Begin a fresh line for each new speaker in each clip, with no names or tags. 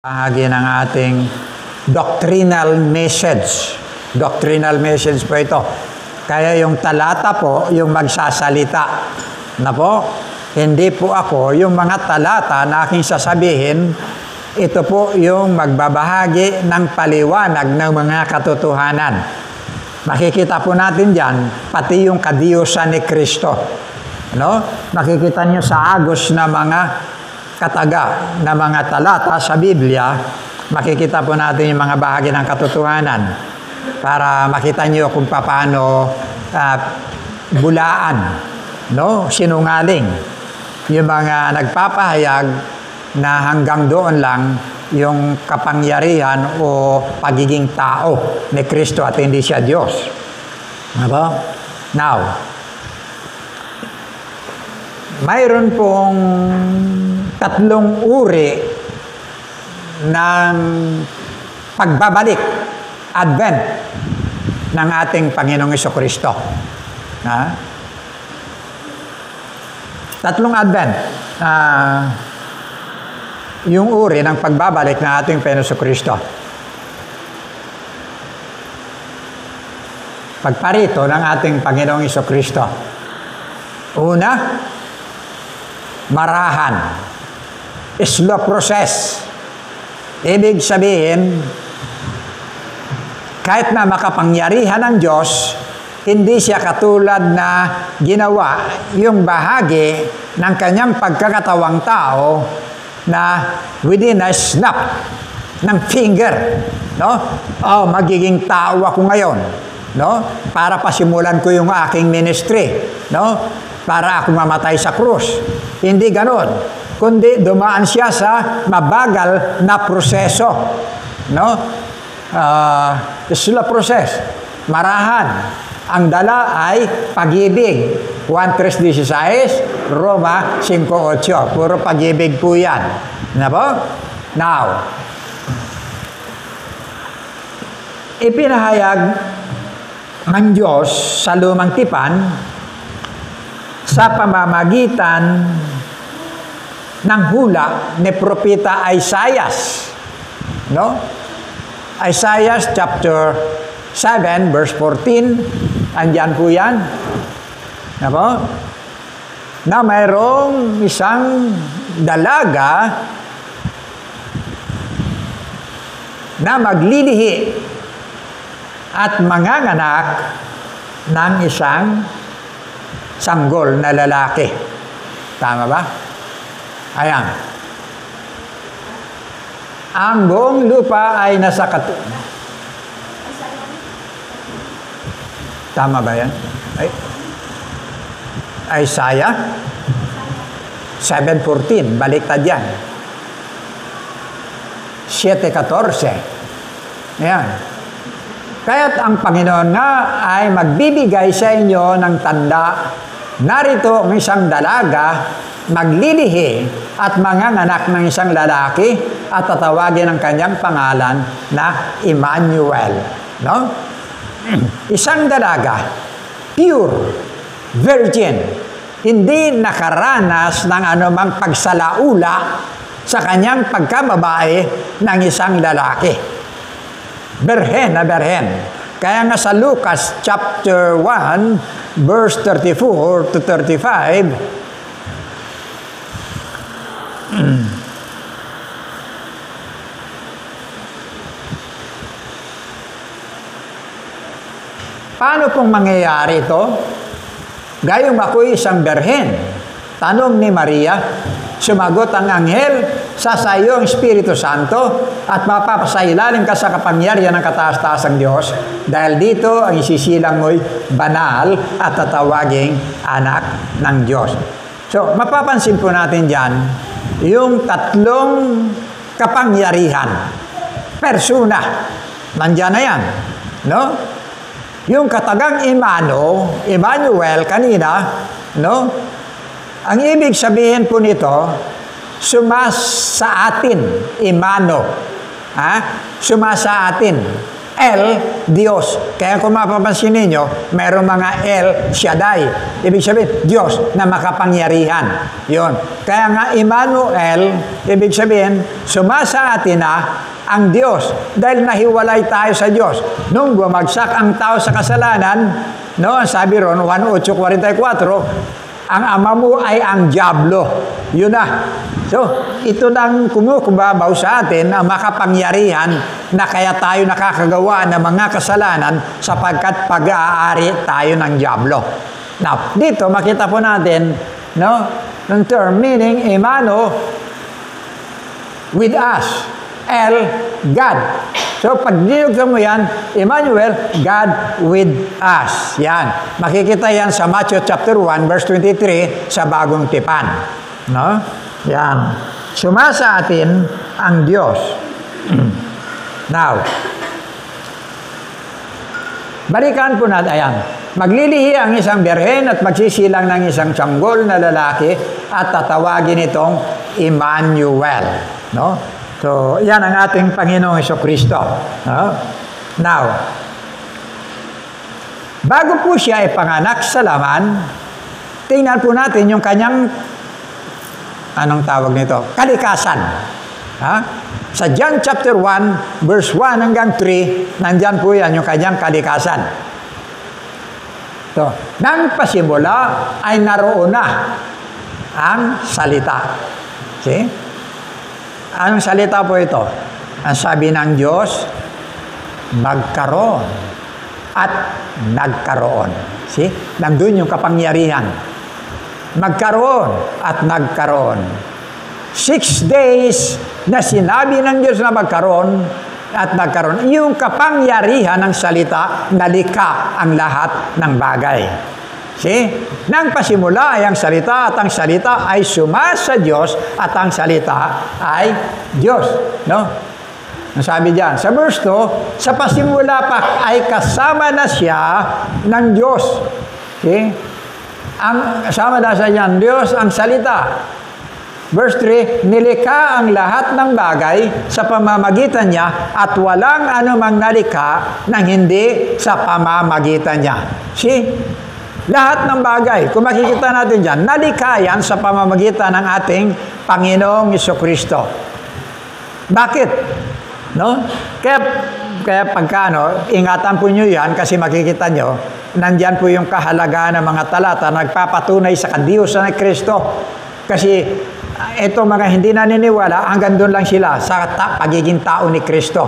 Bahagi ng ating doctrinal message. Doctrinal message po ito. Kaya yung talata po, yung magsasalita. Na po, hindi po ako, yung mga talata na aking sasabihin, ito po yung magbabahagi ng paliwanag ng mga katotohanan. Makikita po natin dyan, pati yung kadiyusan ni Kristo. No? Makikita nyo sa agos na mga kataga na mga talata sa Biblia, makikita po natin yung mga bahagi ng katotohanan para makita nyo kung paano bulaan, no? Sinungaling. Yung mga nagpapahayag na hanggang doon lang yung kapangyarihan o pagiging tao ni Kristo at hindi siya Diyos. Diba? Now, mayroon pong tatlong uri ng pagbabalik, advent, ng ating Panginoong Jesucristo. Tatlong advent. Yung uri ng pagbabalik ng ating Panginoong Jesucristo. Pagparito ng ating Panginoong Jesucristo. Una, marahan. Slow process. Ibig sabihin, kahit na makapangyarihan ng Diyos, hindi siya katulad na ginawa yung bahagi ng kanyang pagkakatawang tao na within a snap ng finger, no? Oh, magiging tao ako ngayon, no? Para pasimulan ko yung aking ministry, no? Para ako mamatay sa krus. Hindi ganon. Kundi dumaan siya sa mabagal na proseso. No? Slow process. Marahan. Ang dala ay pag-ibig. 1:3:16, Roma 5:8. Puro pag-ibig po yan. Na po? Now, ipinahayag ng Diyos sa lumang tipan sa pamamagitan ng hula ni Propeta Isaiah. No? Isaiah chapter 7 verse 14. Andyan po yan. Na po? Na mayroong isang dalaga na maglilihi at manganganak ng isang sanggol na lalaki. Tama ba? Ayan. Ang buong lupa ay nasa Tama ba yan? Isaiah 7:14. Baliktad yan. 7:14. Ayan. Kaya't ang Panginoon nga ay magbibigay sa inyo ng tanda. Narito ang isang dalaga, maglilihi at manganganak ng isang lalaki at tatawagin ang kanyang pangalan na Emmanuel. No? Isang dalaga, pure, virgin, hindi nakaranas ng anumang pagsalaula sa kanyang pagkababae ng isang lalaki. Berhen na berhen. Kaya nga sa Lucas chapter 1, verse 34 to 35, paano pong mangyayari ito? Gayong ako'y isang berhen. Tanong ni Maria, sumagot ang anghel, sasayo ang Espiritu Santo at mapapasailalim ka sa kapangyarihan ng kataas-taasang Diyos dahil dito ang isisilang mo'y banal at tatawaging anak ng Diyos. So, mapapansin po natin dyan, yung tatlong kapangyarihan, persona, nandyan na yan, no? Yung katagang Emmanuel kanina, no? Ang ibig sabihin po nito, sumasa atin, Emano. Sumasa atin. El Dios. Kaya kung mapapansin ninyo, mayroong mga El Shaddai. Ibig sabihin, Diyos na makapangyarihan. Yun. Kaya nga, Emmanuel, ibig sabihin, sumasa atin na ang Diyos. Dahil nahiwalay tayo sa Diyos. Nung bumagsak ang tao sa kasalanan, no, sabi ron, 1:8:44, ang ama mo ay ang Diablo. Yun na. So, ito nang kumukubabaw sa atin ang makapangyarihan na kaya tayo nakakagawa ng mga kasalanan sapagkat pag-aari tayo ng Diablo. Now, dito makita po natin, no, ng term meaning Emmanuel with us. El, God. So, pag dinugtong mo yan, Emmanuel, God with us. Yan. Makikita yan sa Matthew chapter 1, verse 23, sa Bagong Tipan. No? Yan. Sumasa atin ang Diyos. Now, balikan po natin, ayan. Maglilihi ang isang birhen at magsisilang ng isang sanggol na lalaki at tatawagin itong Emmanuel. No? So, yan ang ating Panginoong Jesucristo. No? Now, bago po siya ay panganak sa laman, tingnan po natin yung kanyang, anong tawag nito? Kalikasan. Ha? Sa John chapter 1, verse 1 hanggang 3, nandyan po yan yung kanyang kalikasan. So, nang pasimula ay naroon na ang salita. See? Anong salita po ito? Ang sabi ng Diyos, magkaroon at nagkaroon. See? Nandun yung kapangyarihan. Magkaroon at nagkaroon. 6 days na sinabi ng Diyos na magkaroon at nagkaroon. Yung kapangyarihan ng salita, nalikha ang lahat ng bagay. See? Nang pasimula ay ang salita at ang salita ay sumasa Diyos at ang salita ay Diyos. No? Ang sabi diyan, sa verse 2, sa pasimula pa ay kasama na siya ng Diyos. See? Ang kasama na siya ng Diyos ang salita. Verse 3, nilikha ang lahat ng bagay sa pamamagitan niya at walang anumang nalikha nang hindi sa pamamagitan niya. See? Lahat ng bagay, kung makikita natin dyan, nalikha yan sa pamamagitan ng ating Panginoong Jesucristo. Bakit? No? Kaya pagka, ingatan po nyo yan kasi makikita nyo, nandyan po yung kahalagaan ng mga talata nagpapatunay sa kadiyusan ng Kristo. Kasi ito mga hindi naniniwala, hanggang doon lang sila sa pagiging tao ni Kristo.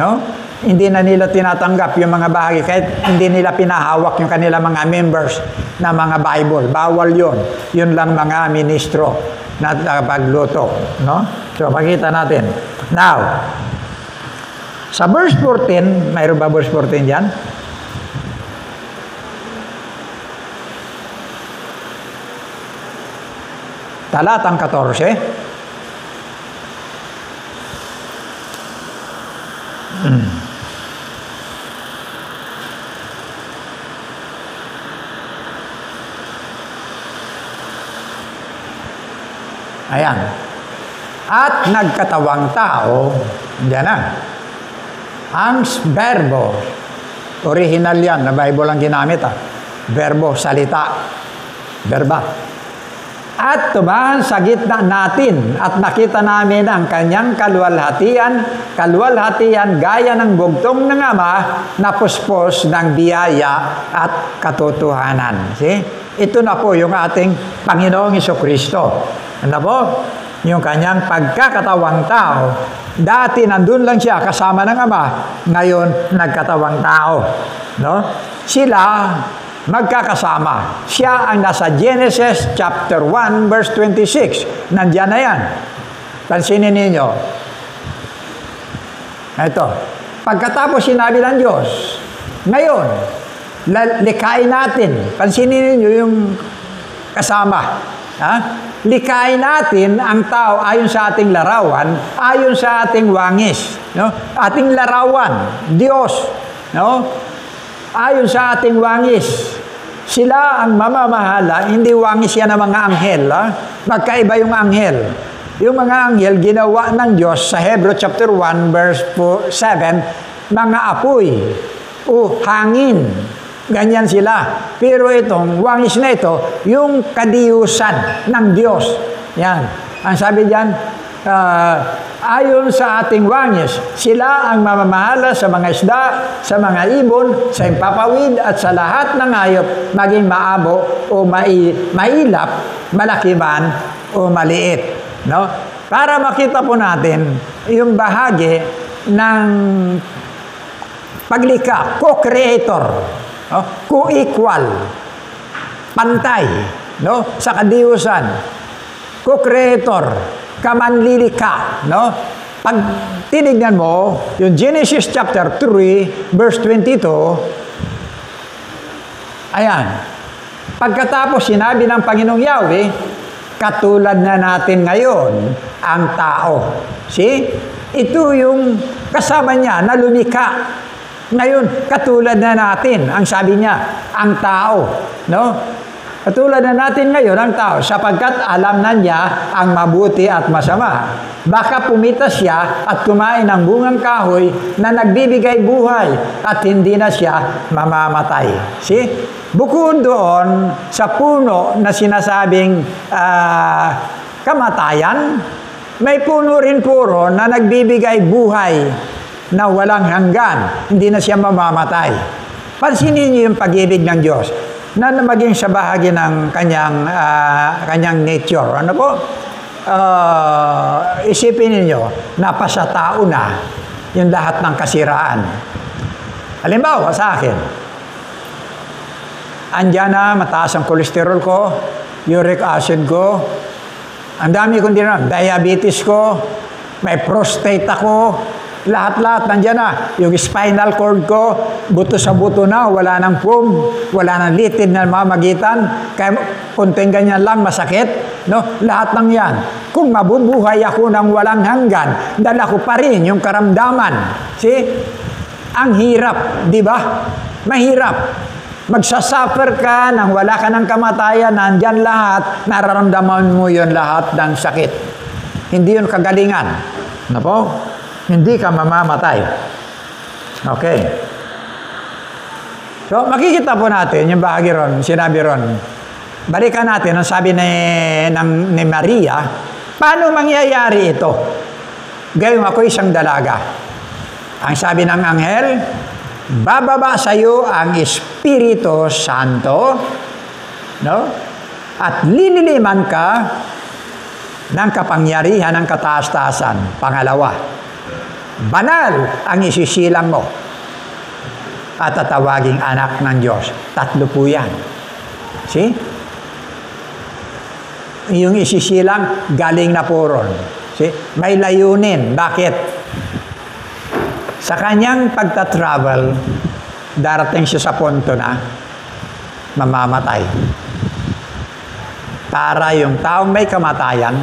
No? Hindi na nila tinatanggap yung mga bahagi kahit hindi nila pinahawak yung kanilang mga members na mga Bible. Bawal yun. Yun lang mga ministro na pagluto. No? So, makita natin. Now, sa verse 14, mayroon ba verse 14 dyan? Talatang 14. Ayan. At nagkatawang tao, diyan na. Ang verbo, original yan, na Bible ang ginamit. Verbo, salita. Verba. At tumahan sa gitna natin at nakita namin ang kanyang kaluwalhatian gaya ng bugtong ng Ama na puspos ng biyaya at katotohanan. See? Ito na po yung ating Panginoong Jesucristo. Ano po? Yung kanyang pagkakatawang tao. Dati nandun lang siya kasama ng Ama, ngayon nagkatawang tao. No? Sila magkakasama. Siya ang nasa Genesis chapter 1 verse 26. Nandiyan na yan. Pansinin ninyo. Ito. Pagkatapos sinabi ng Diyos, ngayon, likain natin. Pansinin ninyo yung kasama. Ha? Likain natin ang tao ayon sa ating larawan, ayon sa ating wangis. No? Ating larawan, Diyos. No? Ayon sa ating wangis. Sila ang mamamahala, hindi wangis yan ng mga anghel. Ha? Magkaiba yung anghel. Yung mga anghel, ginawa ng Diyos sa Hebrew chapter 1, verse 7, mga apoy o hangin. Ganyan sila. Pero itong wangis na ito, yung kadiyusan ng Diyos. Yan. Ang sabi diyan, ayon sa ating wangis, sila ang mamamahala sa mga isda, sa mga ibon, sa impapawid, at sa lahat ng hayop, maging maabo o mailap, malaki man o maliit. No? Para makita po natin yung bahagi ng paglikha, co-creator, no? Co-equal, pantay, no? Sa kadiyusan, co-creator, kamanlilikha, no? Pag tinignan mo, yung Genesis chapter 3, verse 22, ayan, pagkatapos sinabi ng Panginoong Yahweh, katulad na natin ngayon ang tao. See? Ito yung kasama niya na lumikha. Ngayon, katulad na natin, ang sabi niya, ang tao. No? Katulad na natin ngayon ang tao, sapagkat alam na niya ang mabuti at masama. Baka pumitas siya at kumain ng bungang kahoy na nagbibigay buhay at hindi na siya mamamatay. See? Bukod doon sa puno na sinasabing kamatayan, may puno rin puro na nagbibigay buhay na walang hanggan. Hindi na siya mamamatay. Pansinin niyo yung pag-ibig ng Diyos na maging sa bahagi ng kanyang nature. Ano po? Isipin niyo, napasa tao na yung lahat ng kasiraan. Halimbawa sa akin, andyan na, mataas ang kolesterol ko, uric acid ko, ang dami kong diabetes ko, may prostate ako, lahat-lahat nandyan na. Yung spinal cord ko, buto sa buto na, wala nang foam, wala nang litid na mamagitan, kaya kunting ganyan lang, masakit. No? Lahat ng yan. Kung mabubuhay ako ng walang hanggan, dala ko pa rin yung karamdaman. See? Ang hirap, di ba? Mahirap. Magsasuffer ka nang wala ka ng kamatayan, nandyan lahat, nararamdaman mo yun lahat ng sakit. Hindi yun kagalingan. Ano po? Hindi ka mamamatay. Okay. So, makikita po natin yung bahagi ron, sinabi ron. Balikan natin ang sabi ni Maria, paano mangyayari ito? Gayong ako isang dalaga. Ang sabi ng anghel, bababa sa iyo ang Espiritu Santo, no? At lililiman ka ng kapangyarihan ng kataas-taasan. Pangalawa, banal ang isisilang mo at tatawaging anak ng Diyos. Tatlo po yan. See? Yung isisilang, galing na po ron. See? May layunin. Bakit? Sa kanyang pagta-travel, darating siya sa punto na mamamatay. Para yung taong may kamatayan,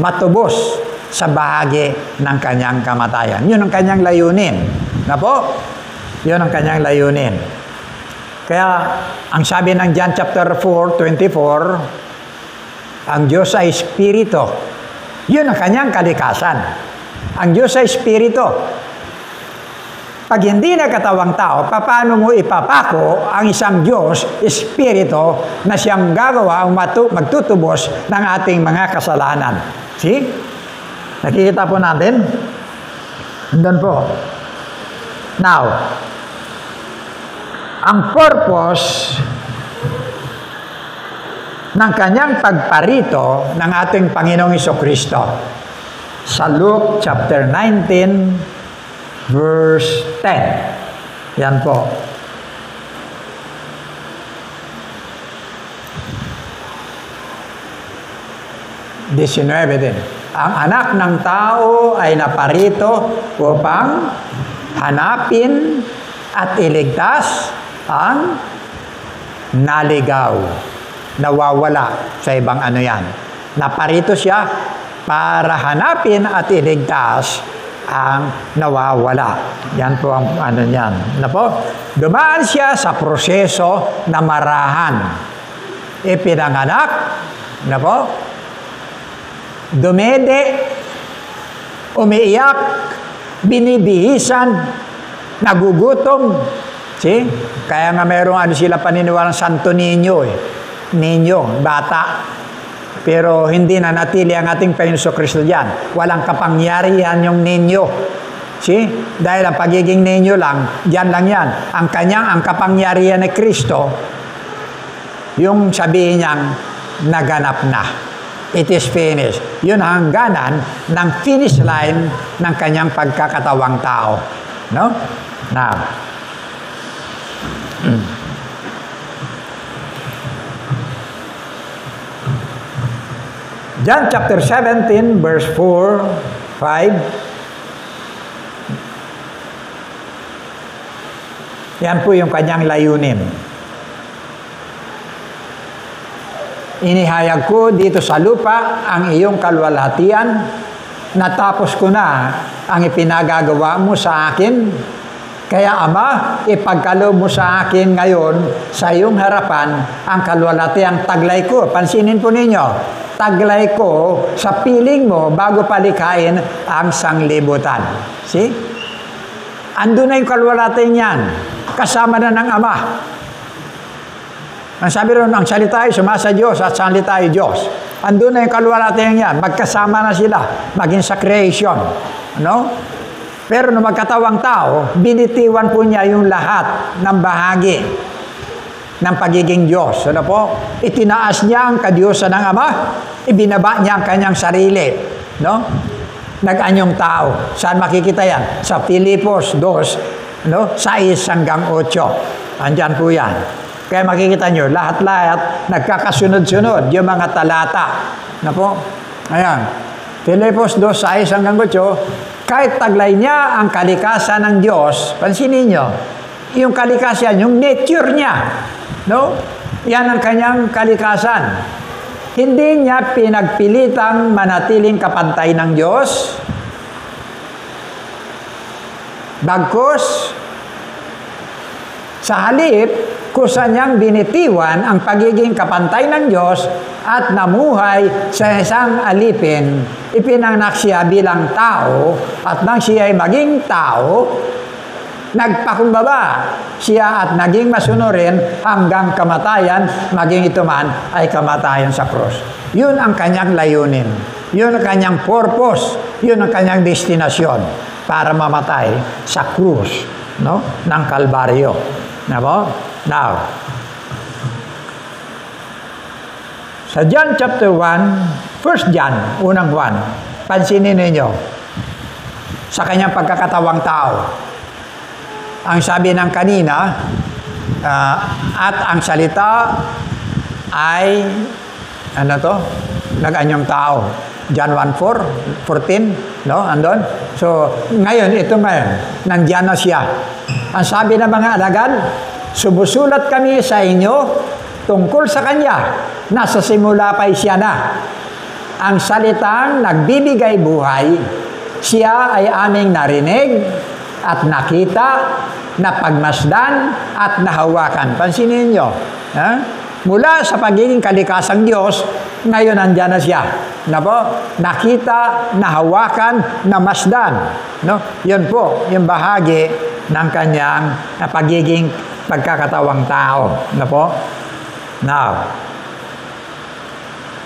matubos sa bahagi ng kanyang kamatayan. Yun ang kanyang layunin. Na po? Yun ang kanyang layunin. Kaya, ang sabi ng John chapter 4:24, ang Diyos ay Espiritu. Yun ang kanyang kalikasan. Ang Diyos ay Espiritu. Pag hindi na katawang tao, paano mo ipapako ang isang Diyos, Espiritu, na siyang gagawa, magtutubos ng ating mga kasalanan? See? Nakikita po natin? Andun po. Now, ang purpose ng kanyang pagparito ng ating Panginoong Jesucristo sa Luke chapter 19, verse 10. Yan po. Din. Ang anak ng tao ay naparito upang hanapin at iligtas ang naligaw, nawawala sa ibang ano yan. Naparito siya para hanapin at iligtas ang nawawala. Yan po ang ano niyan. Na po? Dumaan siya sa proseso na marahan. Ipinanganak, na po? Dumede, umiiyak, binibihisan, Nagugutom. See? Kaya nga mayroong sila paniniwalang Santo Niño eh. Niño, bata. Pero hindi na natili ang ating Panginoon Kristo diyan. Walang kapangyarihan yung Niño. See? Dahil ang pagiging Niño lang, diyan lang yan. Ang kapangyarihan ni Kristo, yung sabihin niyang naganap na. It is finished. Yun ang hangganan ng finish line ng kanyang pagkakatawang tao. No? Now, John chapter 17, verse 4, 5. Yan po yung kanyang layunin. Inihayag ko dito sa lupa ang iyong kalwalhatian. Natapos ko na ang ipinagagawa mo sa akin. Kaya Ama, ipagkaloob mo sa akin ngayon sa iyong harapan ang kalwalhatiang taglay ko. Pansinin po ninyo, taglay ko sa piling mo bago palikhain ang sanglibutan. See? Andun na yung kalwalhatian yan. Kasama na ng Ama. Ang sabi ron, ang salita ay sumasa Diyos at salita ay Diyos. Andun na yung kalwalhatian yan. Magkasama na sila. Maging sa creation. No? Pero nung magkatawang tao, binitiwan po niya yung lahat ng bahagi ng pagiging Diyos. Ano po? Itinaas niya ang kadiyosan ng Ama. Ibinaba niya ang kanyang sarili. No? Nag-anyong tao. Saan makikita yan? Sa Filipos 2, no? 6 hanggang 8. Andyan po yan. Kaya makikita nyo, lahat-lahat nagkakasunod-sunod yung mga talata. Na po? Ayan. Filipos 2, 6 hanggang 8. Kahit taglay niya ang kalikasan ng Diyos, pansinin nyo, yung kalikasan, yung nature niya, no? Yan ang kanyang kalikasan. Hindi niya pinagpilitang manatiling kapantay ng Diyos. Bagkus, sa halip, kusa niyang binitiwan ang pagiging kapantay ng Diyos at namuhay sa isang alipin. Ipinanganak siya bilang tao at nang siya ay maging tao, nagpakumbaba siya at naging masunurin hanggang kamatayan, maging ito man ay kamatayan sa krus. Yun ang kanyang layunin. Yun ang kanyang purpose. Yun ang kanyang destinasyon para mamatay sa krus, no? Ng Kalbaryo. Now, sa John chapter 1, 1 John, unang 1, pansinin ninyo, sa kanyang pagkakatawang tao, ang sabi ng kanina, at ang salita ay, nag-anyong tao. John 1:14, no? Andon? So, ngayon, nandiyan na siya. Ang sabi ng mga alagad, sumusulat kami sa inyo tungkol sa Kanya. Nasa simula pa siya na. Ang salitang nagbibigay buhay, siya ay aming narinig at nakita, napagmasdan at nahawakan. Pansinin nyo. Mula sa pagiging kalikasang Diyos, ngayon nandiyan na siya. Nakita, nahawakan, namasdan. No? Yun po, yung bahagi ng kanyang pagiging pagkakatawang tao. Now,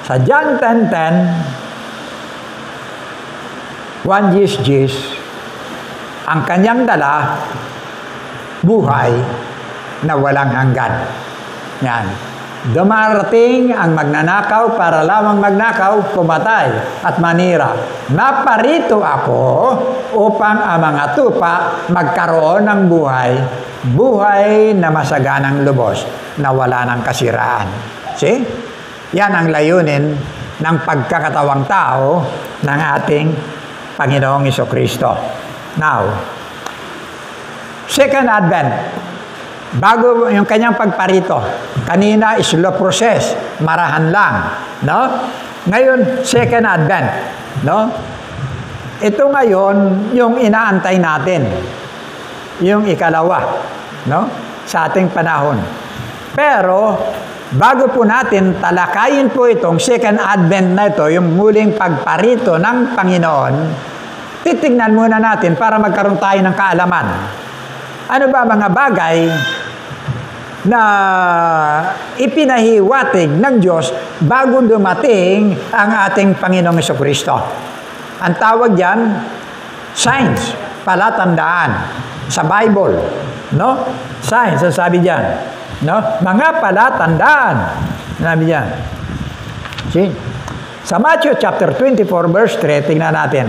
sa John 10:10, 1 Jesus, ang kanyang dala, buhay na walang hanggan. Yan. Dumarating ang magnanakaw para lamang magnakaw, pumatay at manira. Naparito ako upang ang mga tupa magkaroon ng buhay, buhay na masaganang lubos, na wala ng kasiraan. See? Yan ang layunin ng pagkakatawang tao ng ating Panginoong Jesucristo. Now, Second Advent. Bago yung kanyang pagparito, kanina slow process, marahan lang, no? Ngayon, Second Advent, no? Ito ngayon yung inaantay natin, yung ikalawa, no? Sa ating panahon. Pero bago po natin talakayin po itong Second Advent na ito, yung muling pagparito ng Panginoon, titignan muna natin para magkaroon tayo ng kaalaman. Ano ba mga bagay na ipinahiwatig ng Diyos bago dumating ang ating Panginoong Jesucristo? Ang tawag diyan, signs, palatandaan sa Bible, no? Signs, ang sabi diyan, no? Mga palatandaan, sabi diyan. See? Sa Matthew chapter 24 verse 3, tingnan natin.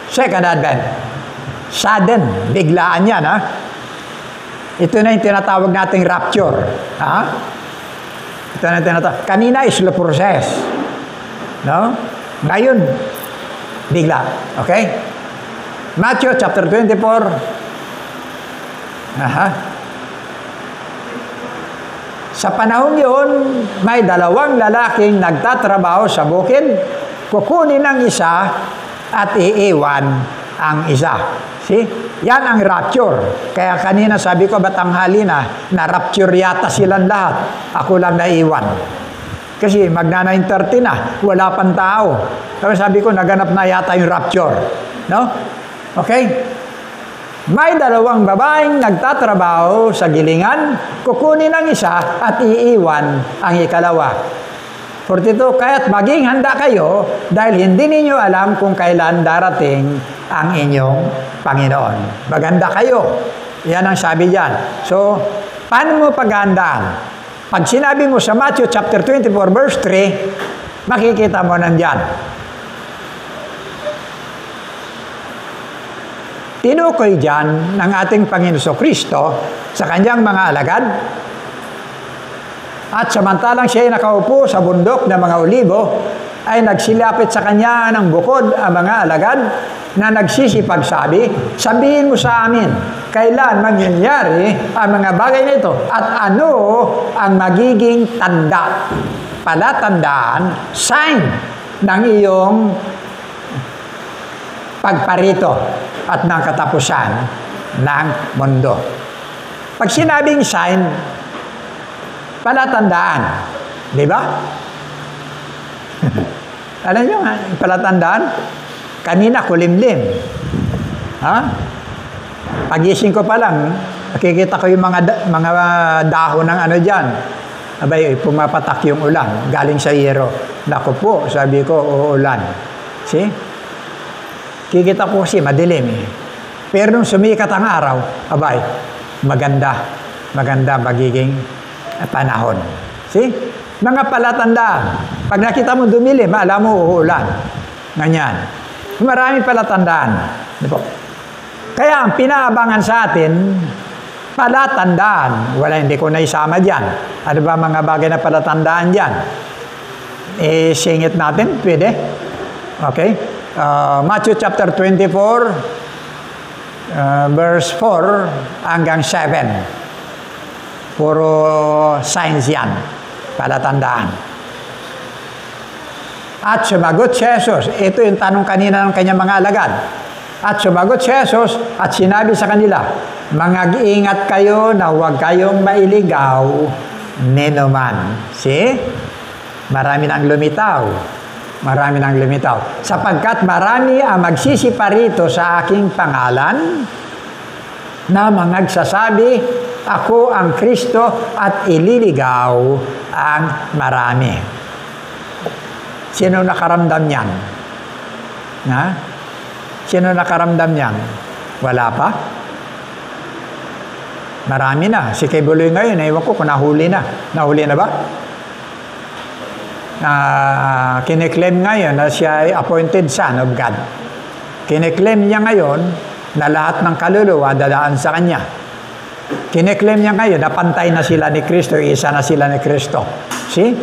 Second Advent. Sudden, biglaan yan, ha? Ito na yung tinatawag nating rapture, ha? Ito na yung tinatawag. Kanina is slow process, no? Ngayon, bigla, okay? Matthew chapter 24. Aha. Sa panahon yun, may dalawang lalaking nagtatrabaho sa bukid. Kukunin ang isa at iiwan ang isa. See? Yan ang rapture. Kaya kanina sabi ko, batanghali na rapture yata silang lahat. Ako lang naiwan. Kasi magna 9:30 na, wala pang tao. Pero sabi ko, naganap na yata yung rapture. No? Okay? May dalawang babaeng nagtatrabaho sa gilingan, kukunin ang isa at iiwan ang ikalawa. 42, kaya't maging handa kayo dahil hindi ninyo alam kung kailan darating ang inyong Panginoon. Maganda kayo. Yan ang sabi diyan. So, paano mo paghandaan? Pag sinabi mo sa Matthew chapter 24 verse 3, makikita mo nandiyan. Tinukoy diyan ng ating Panginoon Kristo sa kanyang mga alagad. At samantalang siya ay nakaupo sa bundok ng mga olibo, ay nagsilapit sa kanya ng bukod ang mga alagad na nagsisipagsabi, sabihin mo sa amin, kailan mangyayari ang mga bagay na ito at ano ang magiging tanda, palatandaan, sign ng iyong pagparito at ng katapusan ng mundo. Pag sinabing sign, palatandaan. Di ba? Alam nyo nga, palatandaan? Kanina, kulimlim. Ha? Pagising ko pa lang, nakikita ko yung mga dahon ng ano dyan. Abay, pumapatak yung ulan. Galing sa yero. Naku po, sabi ko, uulan. See? Kikita ko kasi, madilim eh. Pero nung sumikat ang araw, abay, maganda magiging panahon. See? Mga palatandaan. Pag nakita mo dumilim, alam mo uulan. Ganyan. Maraming palatandaan. Kaya ang pinaabangan sa atin, palatandaan. Wala, hindi ko na isama dyan. Ano ba mga bagay na palatandaan dyan? Singit natin, pwede? Okay? Matthew chapter 24, verse 4 hanggang 7. Puro signs yan, palatandaan. At sumagot si Jesus. Ito yung tanong kanina ng kanyang mga alagad. At sumagot si Jesus at sinabi sa kanila, mag-ingat kayo na huwag kayong mailigaw ninuman. See? Marami nang lumitaw. Marami nang lumitaw. Sapagkat marami ang magsisiparito sa aking pangalan na magsasabi, ako ang Kristo at ililigaw ang marami. Sino nakaramdam niyan? Ha? Sino nakaramdam niyan? Wala pa? Marami na. Si Kay Buloy ngayon, ewan ko kung nahuli na. Nahuli na ba? Kiniklaim ngayon na siya ay appointed son of God. Kiniklaim niya ngayon na lahat ng kaluluwa dadaan sa kanya. Kiniklaim niya ngayon na pantay na sila ni Kristo, isa na sila ni Kristo. See?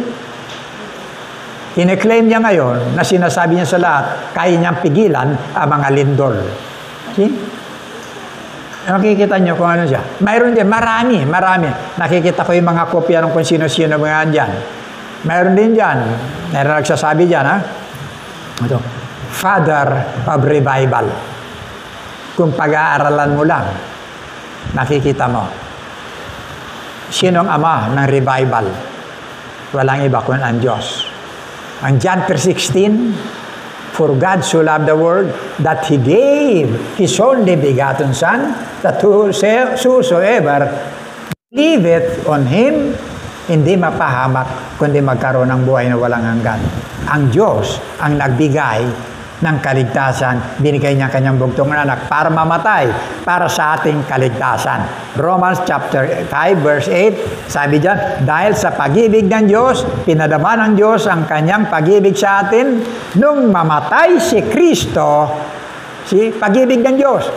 Kiniklaim niya ngayon na sinasabi niya sa lahat, kaya niyang pigilan ang mga lindol. See? Nakikita niyo kung ano siya. Mayroon din, marami. Nakikita ko yung mga kopya ng kung sino-sino mga dyan. Mayroon din dyan. Mayroon nagsasabi dyan, ha? Ito, Father of Revival. Kung pag-aaralan mo lang, nakikita mo. Sinong ama ng revival? Walang iba kundi ang Diyos. Ang John 3:16, For God so loved the world that He gave His only begotten Son, that whosoever believeth on Him, hindi mapahamak, kundi magkaroon ng buhay na walang hanggan. Ang Diyos ang nagbigay ng kaligtasan, binigay niya kanyang bugtong na anak para mamatay, para sa ating kaligtasan. Romans chapter 5 verse 8, sabi diyan, dahil sa pag-ibig ng Diyos, pinadama ng Diyos ang kanyang pag-ibig sa atin nung mamatay si Kristo, pag-ibig ng Diyos.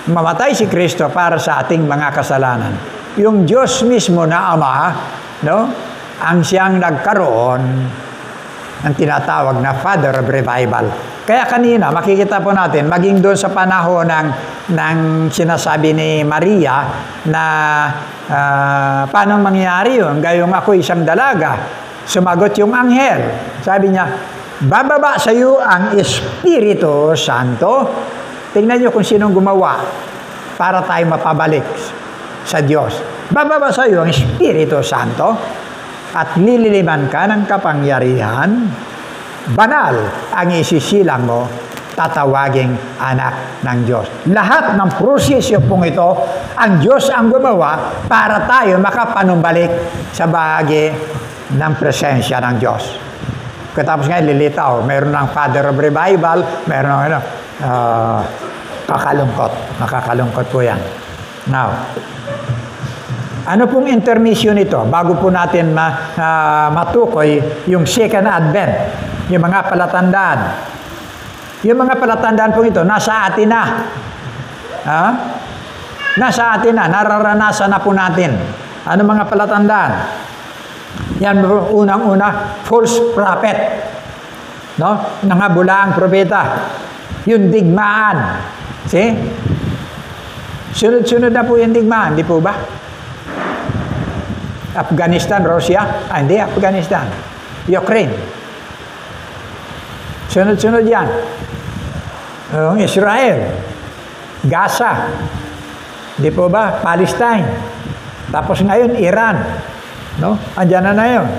Mamatay si Kristo para sa ating mga kasalanan. Yung Diyos mismo na Ama, no, ang siyang nagkaroon ang tinatawag na Father of Revival. Kaya kanina, makikita po natin, maging doon sa panahon ng sinasabi ni Maria na paano mangyayari yun? Gayong ako isang dalaga. Sumagot yung anghel. Sabi niya, bababa sa iyo ang Espiritu Santo. Tingnan niyo kung sinong gumawa para tayo mapabalik sa Diyos. Bababa sa iyo ang Espiritu Santo at lililiman ka ng kapangyarihan, banal ang isisilang mo, tatawaging anak ng Diyos. Lahat ng prosesyo pong ito, ang Diyos ang gumawa para tayo makapanumbalik sa bahagi ng presensya ng Diyos. Katapos nga, lilitaw, mayroon ng Father of Revival, mayroon ng makakalungkot po yan. Now, ano pong intermission ito? Bago po natin matukoy yung Second Advent, yung mga palatandaan. Yung mga palatandaan po ito, nasa atin na. Nasa atin na, nararanasan na po natin. Ano mga palatandaan? Yan, unang-una, false prophet. No? Nangabula ang propeta. Yung digmaan. See? Sunod-sunod na po yung digmaan, di po ba? Afghanistan, Russia, hindi, Afghanistan. Ukraine. Sunod-sunod yan. Israel. Gaza. Di po ba? Palestine. Tapos ngayon, Iran. No? Andyan na yun.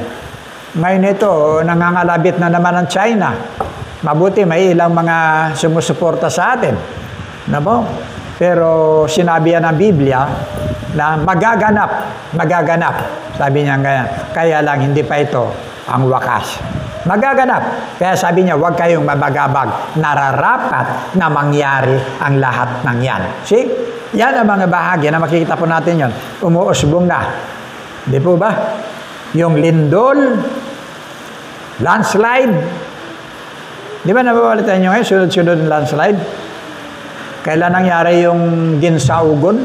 Ngayon ito, nangangalabit na naman ang China. Mabuti, may ilang mga sumusuporta sa atin. No po? Pero sinabi yan ng Biblia na magaganap. Sabi niya ganyan. Kaya lang hindi pa ito ang wakas. Magaganap. Kaya sabi niya, huwag kayong mabagabag. Nararapat na mangyari ang lahat ng yan. See? Yan ang mga bahagi na makikita po natin yon. Umuusbong na. Di po ba? Yung lindol, landslide. Di ba nababalitan nyo ngayon? Sunod-sunod ng landslide. Kailan nangyari yung Ginsaugon?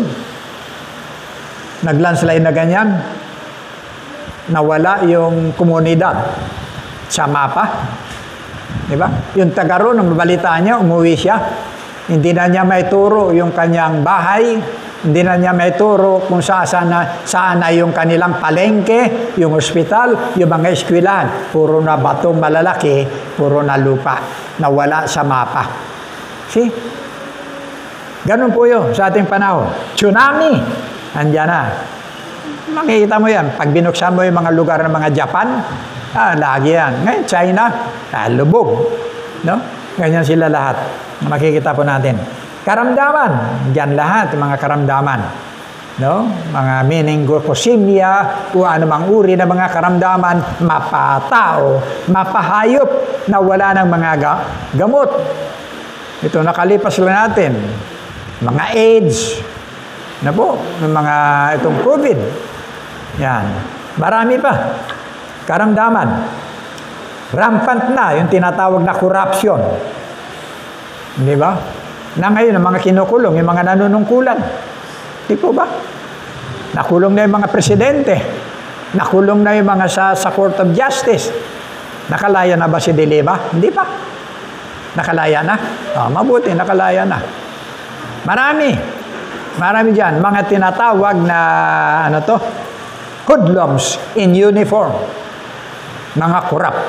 Nag-landslide na ganyan. Nawala yung komunidad sa mapa. Di ba? Yung taga roon, nung mabalitaan niya, umuwi siya. Hindi na niya may turo yung kanyang bahay. Hindi na niya may turo kung saan na yung kanilang palengke, yung ospital, yung mga eskwelahan. Puro na batong malalaki, puro na lupa. Nawala sa mapa. See? Ganun po yun sa ating panahon. Tsunami. Andiyan na. Makikita mo yan. Pag binuksan mo yung mga lugar ng mga Japan, lagi yan. Ngayon, China, lubog. No? Ganyan sila lahat. Makikita po natin. Karamdaman. Diyan lahat, mga karamdaman. No? Mga meningococcemia, o anumang uri ng mga karamdaman, mapatao, mapahayop, na wala ng mga gamot. Ito, nakalipas lang natin. Mga AIDS, na po, mga itong COVID. Yan. Marami pa. Karamdaman. Rampant na yung tinatawag na corruption. Di ba? Na ngayon, ang mga kinukulong, yung mga nanunungkulan. Di po ba? Nakulong na yung mga presidente. Nakulong na yung mga sa Court of Justice. Nakalaya na ba si De Lima? Hindi pa. Nakalaya na? Mabuti, nakalaya na. Marami dyan. Mga tinatawag na, hoodlums in uniform. Mga corrupt.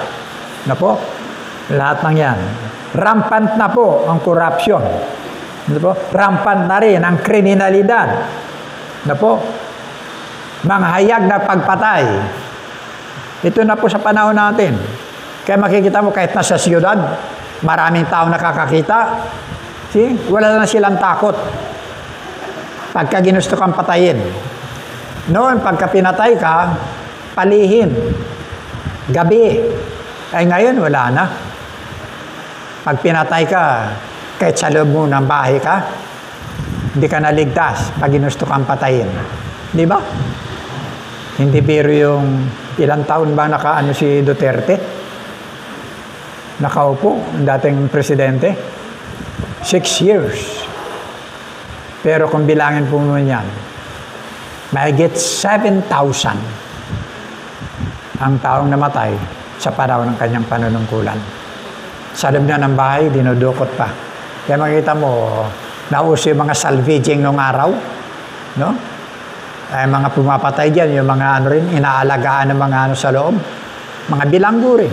Na po? Lahat ng yan. Rampant na po ang corruption. Na po? Rampant na rin ang kriminalidad. Na po? Mga hayag na pagpatay. Ito na po sa panahon natin. Kaya makikita mo kahit nasa siyudad, Maraming tao nakakakita. See? Wala na silang takot. Pagka ginusto kang patayin. Noon, pagka pinatay ka, palihin. Gabi. Ay ngayon, wala na. Pag pinatay ka, kahit sa loob mo ng bahay ka, hindi ka naligtas pag ginusto kang patayin. Di ba? Hindi biro yung ilang taon ba nakaano si Duterte? Nakaupo, ang dating presidente. 6 years. Pero kung bilangin po mo yan, mahigit 7,000 ang taong namatay sa panahon ng kanyang panunungkulan. Sa loob na ng bahay, dinudukot pa. Kaya makita mo, nauso yung mga salvaging nung araw, no? Ay mga pumapatay dyan, yung mga ano rin, inaalagaan ng mga ano sa loob. Mga bilanggo rin.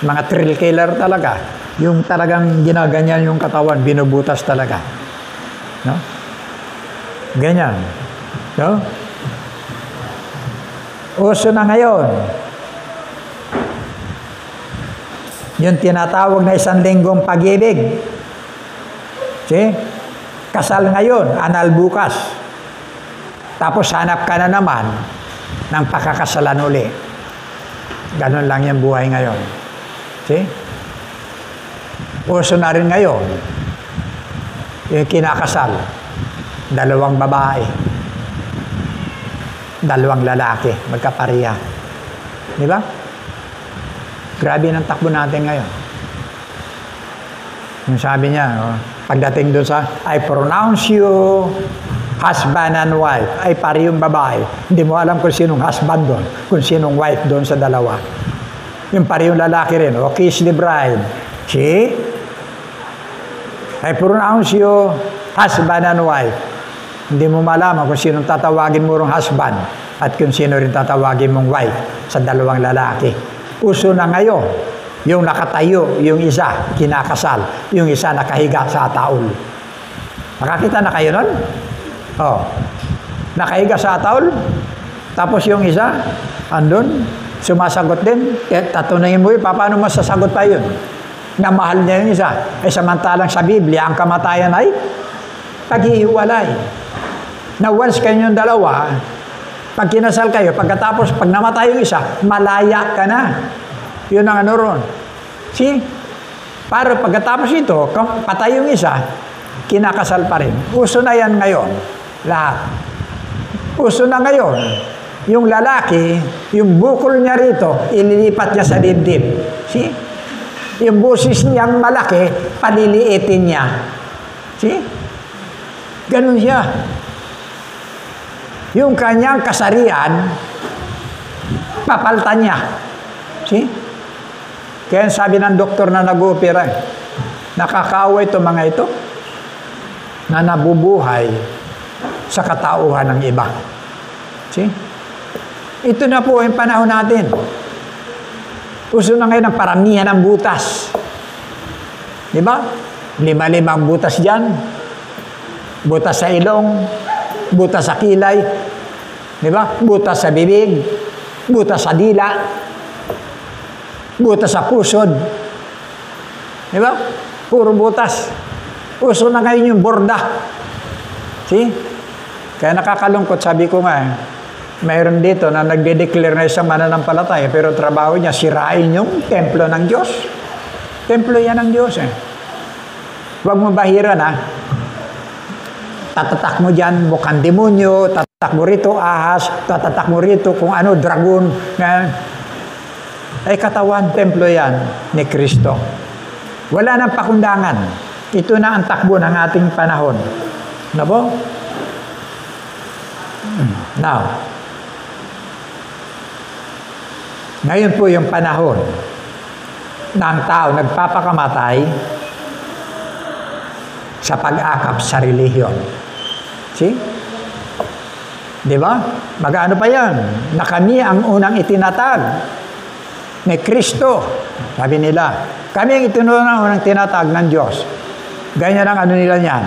Mga thrill killer talaga. Yung talagang ginaganyan yung katawan, binubutas talaga. No? Ganyan. No? Uso na ngayon. Yung tinatawag na 1 linggong pag-ibig. See? Kasal ngayon, anal bukas. Tapos hanap ka na naman ng pakakasalan uli. Ganon lang yung buhay ngayon. See? Uso na rin ngayon yung kinakasal. 2 babae. 2 lalaki. Magkapareha. Di ba? Grabe ng takbo natin ngayon. Yung sabi niya, pagdating doon sa, I pronounce you husband and wife, ay pari yung babae. Hindi mo alam kung sinong husband doon, kung sinong wife doon sa dalawa. Yung pari yung lalaki rin, kiss the bride. See? I pronounce you husband and wife. Hindi mo malaman kung sinong tatawagin mo rong husband at kung sino rin tatawagin mong wife sa 2 lalaki. Uso na ngayon, yung nakatayo, yung isa, kinakasal, yung isa nakahiga sa taol. Makakita na kayo nun? Oh. Nakahiga sa taol, tapos yung isa, andun, sumasagot din. Tatunangin mo yun, paano masasagot pa yun? Na mahal niya yung isa. Ay samantalang sa Biblia, ang kamatayan ay paghihiwalay. Na once kayong dalawa, pag kinasal kayo, pagkatapos, pag namatay yung isa, malaya ka na. Yun ang ano ron. See? Pero pagkatapos ito, patay yung isa, kinakasal pa rin. Uso na yan ngayon. Lahat. Uso na ngayon. Yung lalaki, yung bukol niya rito, ililipat niya sa dibdib. See? Yung busis niyang malaki, paliliitin niya. See? Ganun siya. Yung kanyang kasarian, papaltan niya. See? Kaya sabi ng doktor na nag-opera, nakakaawa ito mga ito, na nabubuhay sa katauhan ng iba. See? Ito na po yung panahon natin. Uso na ngayon ang paramihan ng butas. Di ba? 5 ang butas dyan. Butas sa ilong, butas sa kilay, di ba? Butas sa bibig, butas sa dila, butas sa pusod. Di ba? Puro butas. Uso na ngayon yung borda. See? Kaya nakakalungkot, sabi ko nga, mayroon dito na nagde-declare na isang mananampalataya, pero trabaho niya, sirain yung templo ng Diyos. Templo yan ng Diyos eh. Huwag mo bahiran ha. Tatatak mo dyan, mukhang demonyo, tatatak mo rito, ahas, tatatak mo rito, kung ano, dragon. Ay katawan, templo yan ni Kristo. Wala nang pakundangan. Ito na ang takbo ng ating panahon. Ano po? Now, ngayon po yung panahon na ang tao nagpapakamatay sa pag-akap sa relihiyon. See? Di ba? Mag-ano pa yan? Na kami ang unang itinatag ni Kristo. Sabi nila, kami ang unang tinatag ng Diyos. Ganyan ang ano nila niyan.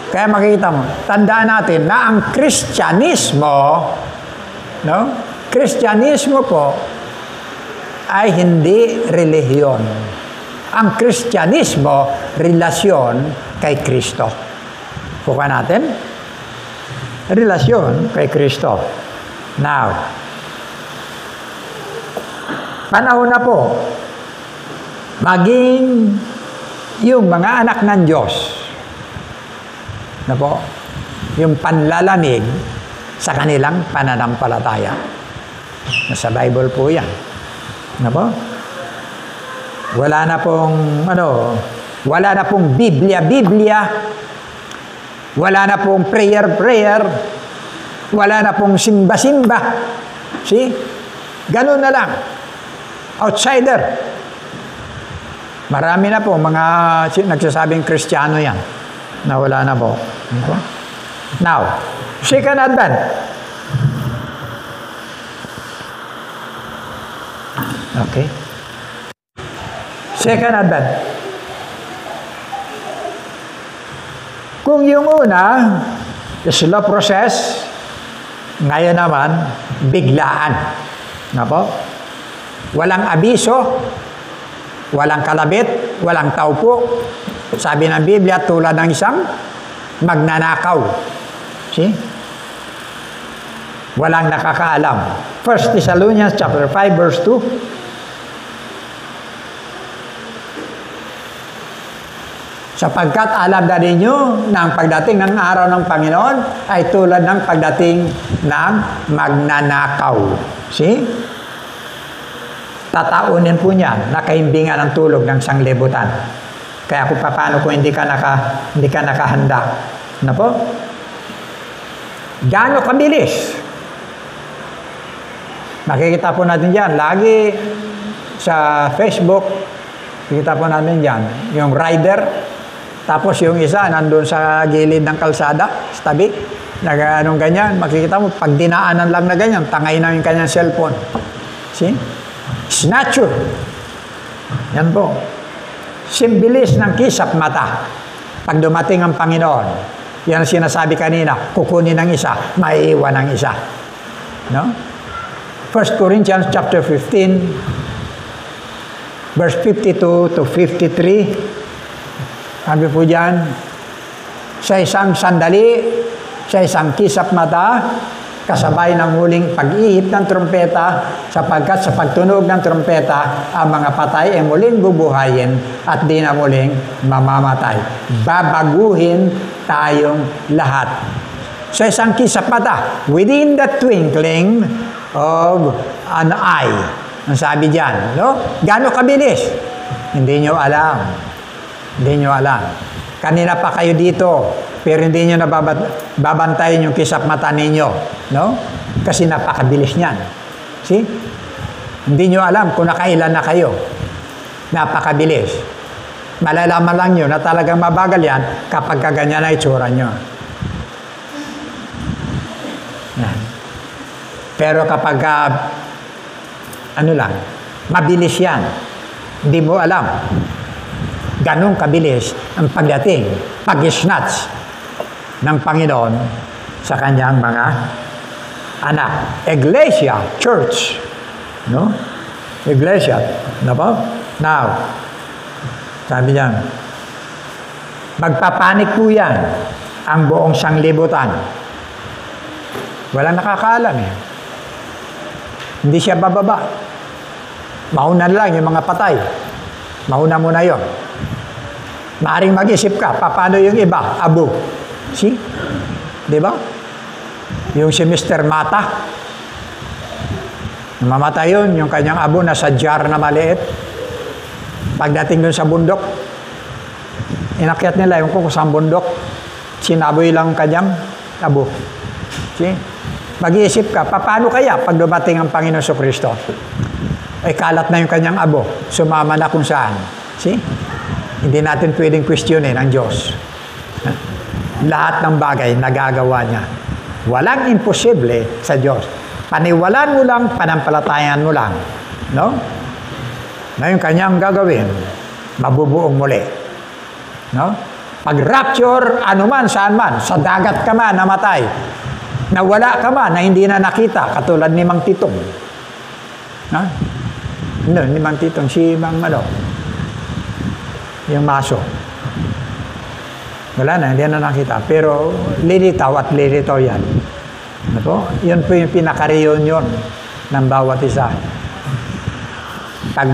Kaya makikita mo, tandaan natin na ang Kristyanismo, no? Kristyanismo po ay hindi relihiyon. Ang Kristyanismo, relasyon kay Kristo. Bukan natin? Relasyon kay Kristo. Now, panahon na po, maging yung mga anak ng Diyos, na po, yung panlalamig sa kanilang pananampalataya. Nasa Bible po yan. Na po? Wala na pong Biblia, wala na pong prayer, wala na pong simba. See? Ganun na lang. Outsider. Marami na po mga nagsasabing Kristiyano yan. Na wala na po. Now, second advent. Okay. Second advent. Kung yung una, slow process, ngayon naman, biglaan. Na po? Walang abiso, walang kalabit, walang taupo. Sabi ng Biblia, tulad ng isang magnanakaw. See? Walang nakakaalam. 1 Thessalonians chapter 5 verse 2. Sapagkat alam na ninyo na ang pagdating ng araw ng Panginoon ay tulad ng pagdating ng magnanakaw. See? Tataunin po niyan, nakaimbingan ang tulog ng sanglibutan. Kaya kung paano kung hindi ka nakahanda. Na po? Gaano kabilis? Makikita po natin dyan. Lagi sa Facebook, makikita po natin dyan. Yung rider, tapos yung isa, nandun sa gilid ng kalsada, sa tabi, anong ganyan, makikita mo, pag dinaanan lang na ganyan, tangay na yung kanyang cellphone. See? Snatcher. Yan po. Simbilis ng kisap mata. Pag dumating ang Panginoon, yan ang sinasabi kanina, kukunin ng isa, maiiwan ng isa. No? 1 Corinthians chapter 15, verse 52 to 53, sabi po dyan, sa isang sandali, sa isang kisap mata, kasabay ng huling pag-ihip ng trompeta, sapagkat sa pagtunog ng trompeta, ang mga patay ay muling bubuhayin at di na muling mamamatay. Babaguhin tayong lahat. Sa isang kisap mata, within the twinkling of an eye. Ang sabi dyan, no? Gaano kabilis? Hindi nyo alam. Hindi nyo alam. Kanina pa kayo dito, pero hindi nyo babantayan yung kisap mata ninyo. No? Kasi napakabilis niyan. See? Hindi nyo alam kung nakailan na kayo. Napakabilis. Malalaman lang nyo na talagang mabagal yan kapag kaganyan na itsura nyo. Yan. Pero kapag mabilis yan. Hindi mo alam. Ganong kabilis ang pagdating, pag-snatch ng Panginoon sa kanyang mga anak. Iglesia, church. No? Iglesia. No po? Now, sabi niya, magpapanik po yan ang buong sanglibutan. Walang nakakaalam eh. Hindi siya bababa. Mauna lang yung mga patay. Mauna muna yun. Maaring mag-isip ka, paano yung iba? Abo. See? Di ba? Yung si Mr. Mata. Mamatay yun, yung kanyang abo nasa jar na maliit. Pagdating dun sa bundok, inakyat nila yung kung saan bundok, sinaboy lang kanyang abo. See? Mag-iisip ka, paano kaya pag dumating ang Panginoon Kristo? Ay kalat na yung kanyang abo, sumama na kung saan. See? Hindi natin pwedeng questionin ang Diyos. Lahat ng bagay nagagawa niya. Walang imposible sa Diyos. Paniwalaan mo lang, panampalatayan mo lang. No? Na yung kanyang gagawin, mabubuong muli. No? Pag rapture, anuman, saan man, sa dagat ka man, namatay. Nawala ka man, na hindi na nakita, katulad ni Mang Titong. No? No, ni Mang Titong, si Mang yung maso. Wala na, hindi na nakita. Pero lilitaw at lilitaw yan. Ano po? Yun po yung pinaka-reunion ng bawat isa. Pag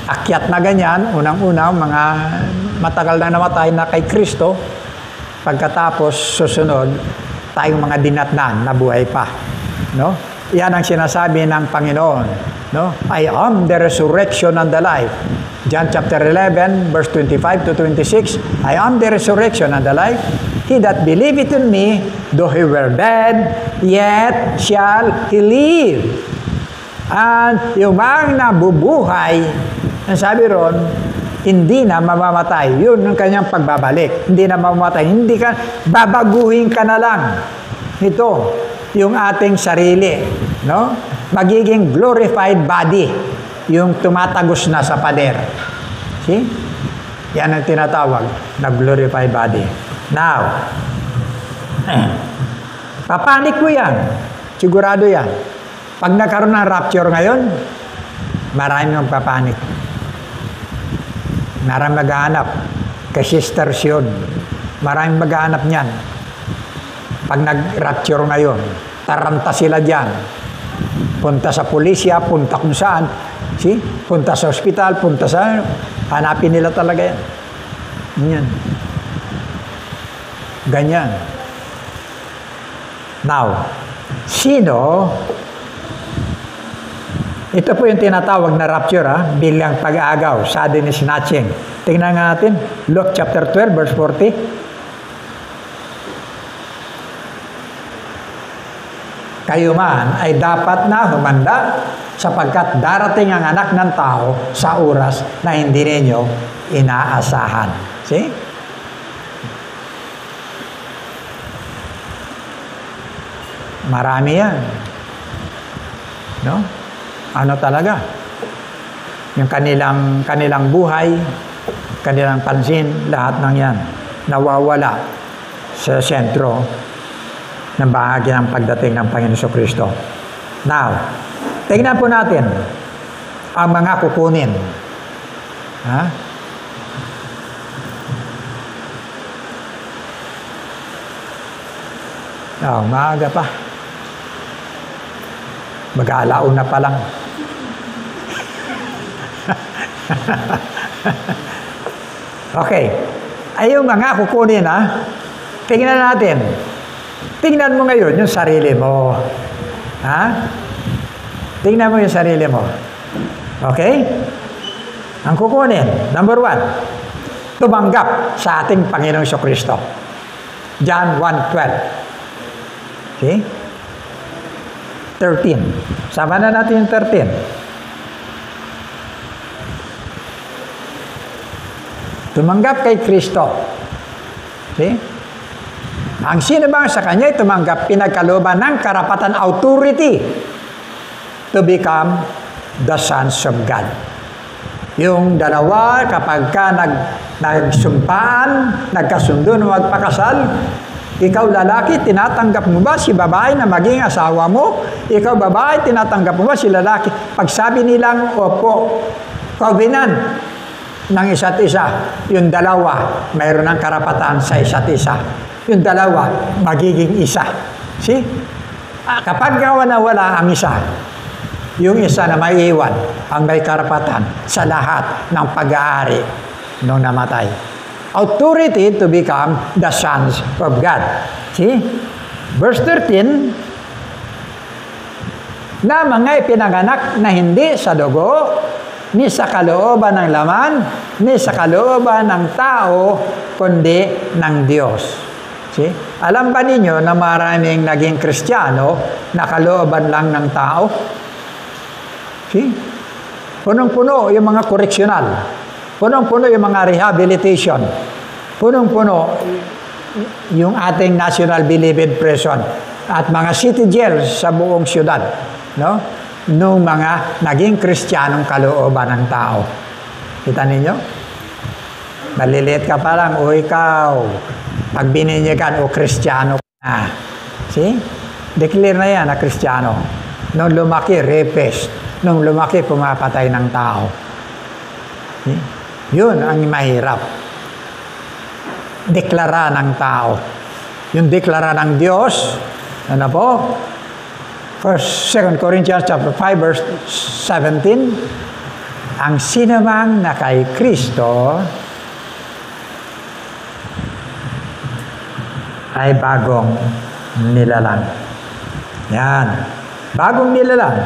akyat na ganyan, unang-una, mga matagal na namatay na kay Kristo, pagkatapos susunod, tayong mga dinatnan na buhay pa. No? Yan ang sinasabi ng Panginoon. No? I am the resurrection and the life. John chapter 11, verse 25 to 26, I am the resurrection and the life. He that believeth in me, though he were dead, yet shall he live. And yung mga nabubuhay, ang sabi ron, hindi na mamamatay. Yun ang kanyang pagbabalik. Hindi na mamamatay. Hindi ka, babaguhin ka na lang. Ito, yung ating sarili. No? Magiging glorified body. Yung tumatagos na sa pader. See? Yan ang tinatawag na glorified body. Now, papanik mo yan. Sigurado yan. Pag nagkaroon ng rapture ngayon, maraming magpapanik. Maraming maghahanap. Ka-sisters yun. Maraming maghahanap niyan. Pag nag-rapture ngayon, taranta sila dyan. Punta sa pulisya, punta kung saan. See? Punta sa ospital, punta sa... Hanapin nila talaga yan. Ganyan. Ganyan. Now, sino... Ito po yung tinatawag na rapture, bilang pag-aagaw, sudden snatching. Tingnan nga natin, Luke chapter 12, verse 40. Kayo man ay dapat na humanda sapagkat darating ang anak ng tao sa oras na hindi ninyo inaasahan. See? Marami yan. No? Ano talaga? Yung kanilang buhay, kanilang pansin, lahat ng yan nawawala sa sentro ng bahagi ng pagdating ng Panginoon Jesucristo. Now, tingnan po natin ang mga kukunin. Ha? Maaga pa. Mag-aalaon na pa lang. Okay. Ay yung mga kukunin, tingnan natin. Tingnan mo ngayon yung sarili mo. Tingnan mo yung sarili mo. Okay? Ang kukunin, number 1, tumanggap sa ating Panginoong Jesucristo. John 1:12. Okay? 13. Sama na natin yung 13. Tumanggap kay Kristo. Okay? Ang sino bang sa Kanya tumanggap, pinagkalooban ng karapatan, authority to become the sons of God. Yung dalawa, kapag ka nagsumpaan, nagkasundo na magpakasal, ikaw lalaki, tinatanggap mo ba si babae na maging asawa mo? Ikaw babae, tinatanggap mo ba si lalaki? Pag sabi nilang, opo, covenant ng isa't isa, yung dalawa, mayroon ng karapatan sa isa't isa. Yung dalawa, magiging isa. See? Kapag nawala ang isa, yung isa na maiiwan, ang may karapatan sa lahat ng pag-aari nung namatay. Authority to become the sons of God. See? Verse 13, na mga ipinanganak na hindi sa dugo, ni sa kalooban ng laman, ni sa kalooban ng tao, kundi ng Diyos. See? Alam ba ninyo na maraming naging Kristiyano na kalooban lang ng tao? See? Punong-puno yung mga correctional. Punong-puno yung mga rehabilitation. Punong-puno yung ating National Beloved Prison at mga city jails sa buong syudad. No? Nung mga naging Kristiyanong kalooban ng tao. Kita ninyo? Maliliit ka pa lang, o ikaw, pag bininyagan, o Kristiyano ka na. See? Declare na yan na Kristiyano. Nung lumaki, rapist. Nung lumaki, pumapatay ng tao. See? Yun ang mahirap. deklara ng tao. Yung deklara ng Diyos, ano po? 2 Corinthians chapter 5 verse 17, ang sinumang na kay Kristo ay bagong nilalang. Yan. Bagong nilalang.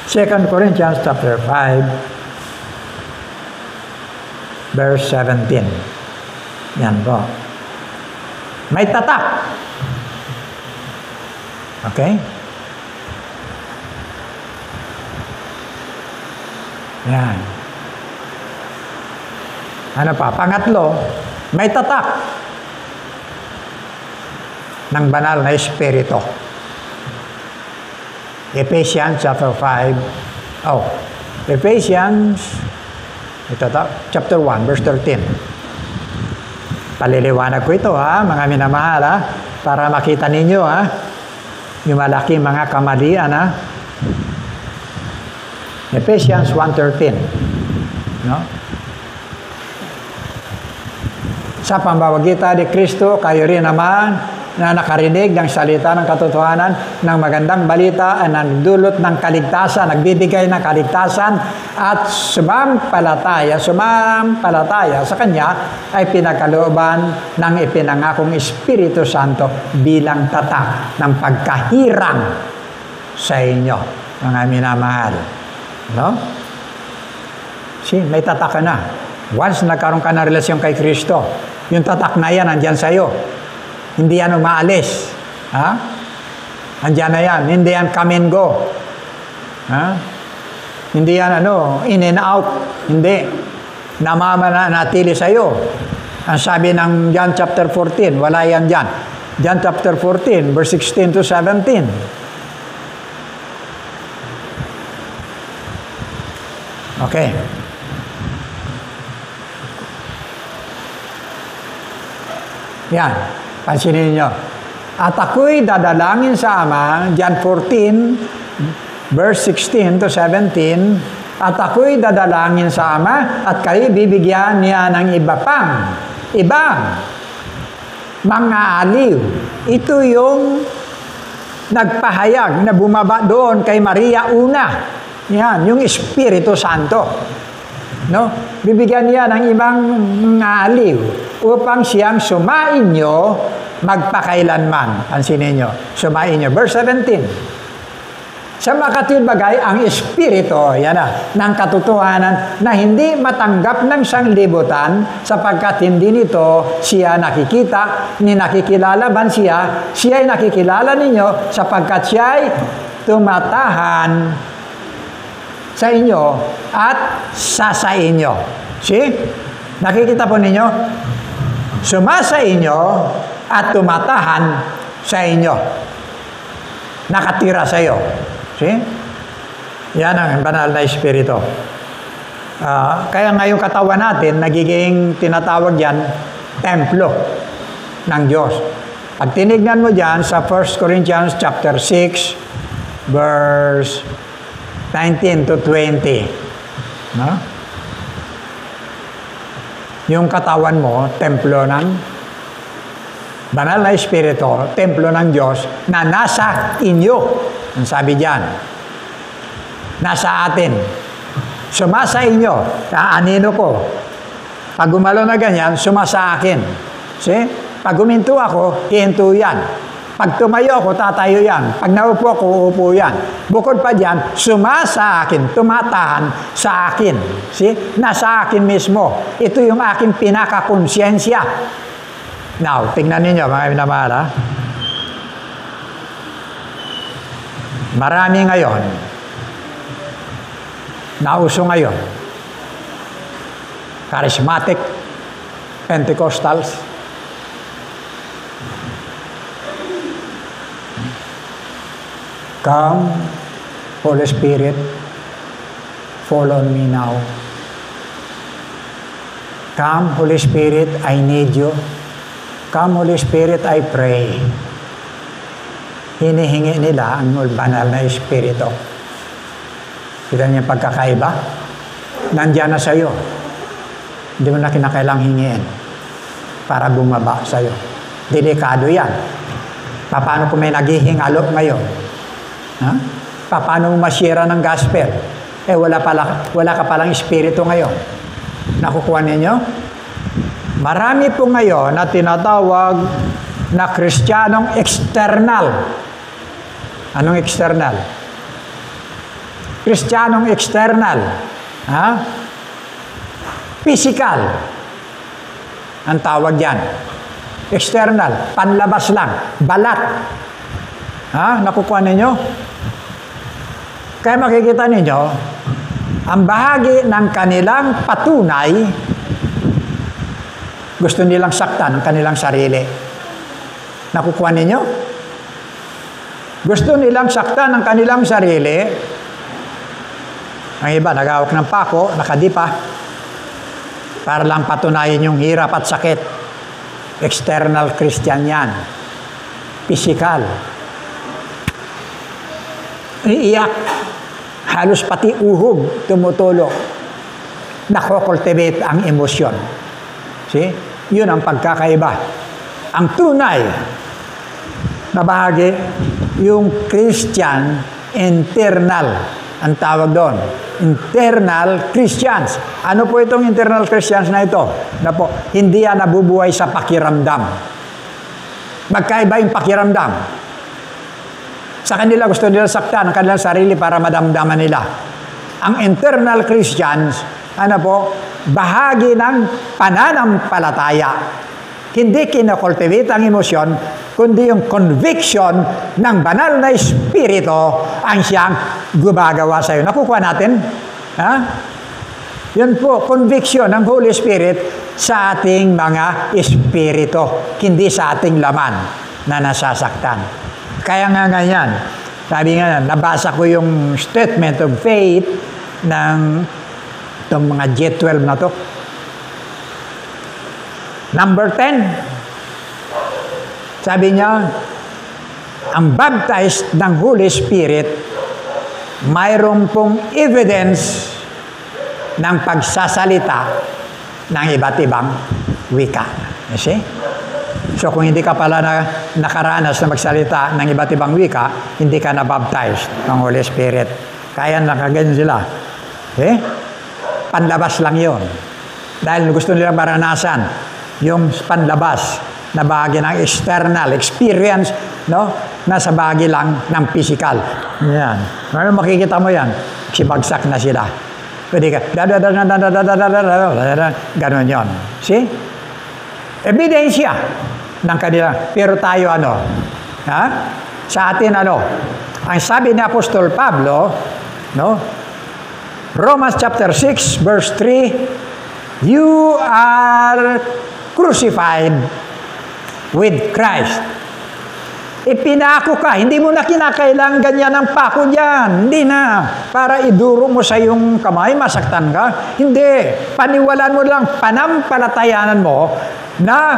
2 Corinthians chapter 5 verse 17. Yan po. May tatak. Okay? Yan. Ano pa? Pangatlo, may tatak ng banal na Espiritu. Ephesians chapter 5. Ephesians chapter 1 verse 13. Paliliwanag ko ito mga minamahal para makita ninyo yung malaking mga kamalian Ephesians 1:13. No? Sa pamamagitan ni Kristo, kayo rin naman na nakarinig ng salita ng katotohanan ng magandang balita ay nagdulot ng kaligtasan, nagbibigay ng kaligtasan at sumampalataya sa Kanya ay pinagkalooban ng ipinangakong Espiritu Santo bilang tatak ng pagkahirang sa inyo, mga minamahal. No? May tatak ka na. Once nagkaroon ka ng relasyon kay Kristo, yung tatak na yan, andyan sa'yo. Hindi yan umaalis. Andyan na yan. Hindi yan come and go. Hindi yan in and out. Hindi. Namamanatili sa'yo. Ang sabi ng John chapter 14, wala yan dyan. John chapter 14, verse 16 to 17. Okay. Yan. Pansinin niyo. At ako'y dadalangin sa Ama, John 14, verse 16 to 17, at ako'y dadalangin sa Ama, at kayo bibigyan niya ng ibang mga aliw. Ito yung nagpahayag na bumaba doon kay Maria una. Yan, yung Espiritu Santo. No? Bibigyan niya ng ibang mga aliw upang siyang sumainyo magpakailanman. Pansinin nyo. Sumainyo. Verse 17. Sa makatwid bagay, ang Espiritu, ng katotohanan na hindi matanggap ng sanglibutan sapagkat hindi nito siya nakikita, ni nakikilala man siya ay nakikilala ninyo sapagkat siya ay tumatahan sa inyo at sa inyo. See? Nakikita po ninyo? Sumasa inyo at tumatahan sa inyo. Nakatira sa iyo. See? Yan ang banal na Espiritu. Kaya ngayong katawan natin, nagiging tinatawag yan, templo ng Diyos. Pag tinignan mo dyan sa 1 Corinthians chapter 6, verse 19 to 20. No? Yung katawan mo, templo ng banal na Espiritu, templo ng Diyos na nasa inyo. Ang sabi diyan. Nasa atin. Sumasa inyo. Anino ko. Pag gumalo na ganyan, sumasa akin. See? Pag huminto ako, hihinto yan. Pag tumayo ako, tatayo yan. Pag naupo ako, uupo yan. Bukod pa dyan, sumasa akin, tumatahan sa akin. See? Nasa akin mismo. Ito yung aking pinakakonsyensya. Now, tingnan ninyo, mga minamahal, marami ngayon, nauso ngayon, charismatic, Pentecostals, come, Holy Spirit, fall on me now. Come, Holy Spirit, I need you. Come, Holy Spirit, I pray. Hinihingi nila ang banal na Espiritu. Kita niyo pagkakaiba? Nandiyan na sa'yo. Hindi mo na kinakailang hingiin. para bumaba sa'yo. Delikado yan. Paano kung may naghihingalo ngayon? Ha? Paano mo masira ng gospel? Wala ka palang espiritu ngayon. Nakukuha ninyo? Marami po ngayon na tinatawag na Kristiyanong external. Anong external? Kristiyanong external. Ha? Physical. Ang tawag yan. External. Panlabas lang. Balat. Ha? Nakukuha ninyo? Kaya makikita ninyo, ang bahagi ng kanilang patunay, gusto nilang saktan ang kanilang sarili. Nakukuha ninyo? Gusto nilang saktan ang kanilang sarili. Ang iba, nagawak ng pako, nakadipa, para lang patunayan yung hirap at sakit. External Christian yan. Physical. Iiyak. Halos pati uhog tumutulo. Nako-cultivate ang emosyon. See? Yun ang pagkakaiba. Ang tunay na bahagi, yung Christian internal. Ang tawag doon. Internal Christians. Ano po itong internal Christians na ito? Na po, hindi yan nabubuhay sa pakiramdam. Magkaiba yung pakiramdam. Sa kanila gusto nila saktan ang kanilang sarili para madamdaman nila. Ang internal Christians, ano po, bahagi ng pananampalataya. Hindi kinocultivate ang emosyon, kundi yung conviction ng banal na espiritu ang siyang gumagawa sa iyo. Nakukuha natin? Ha? Yun po, conviction ng Holy Spirit sa ating mga espiritu, hindi sa ating laman na nasasaktan. Kaya nga ganyan, sabi nga, nabasa ko yung statement of faith ng itong mga G12 na to. Number 10, sabi niya, ang baptized ng Holy Spirit, mayroon pong evidence ng pagsasalita ng iba't ibang wika. You see? So kung hindi ka pala nakaranas na magsalita ng iba't ibang wika, hindi ka na-baptized ng Holy Spirit. Kaya nakaganyan sila. Okay? Panlabas lang yon. Dahil gusto nila maranasan yung panlabas na bahagi ng external experience, no? Nasa bahagi lang ng physical. Yan. Ano makikita mo yan? Sibagsak na sila. Pwede ka, ganon yon. See? Ebidensya ng kanila. Pero tayo ano? Ha? Sa atin ano? Ang sabi ni Apostol Pablo, no? Romans chapter 6 verse 3, you are crucified with Christ. Ipinako ka. Hindi mo na kinakailangan ganyan ang pako dyan. Hindi na. Para iduro mo sa iyong kamay, masaktan ka. Hindi. Paniwalaan mo lang, panampalatayanan mo na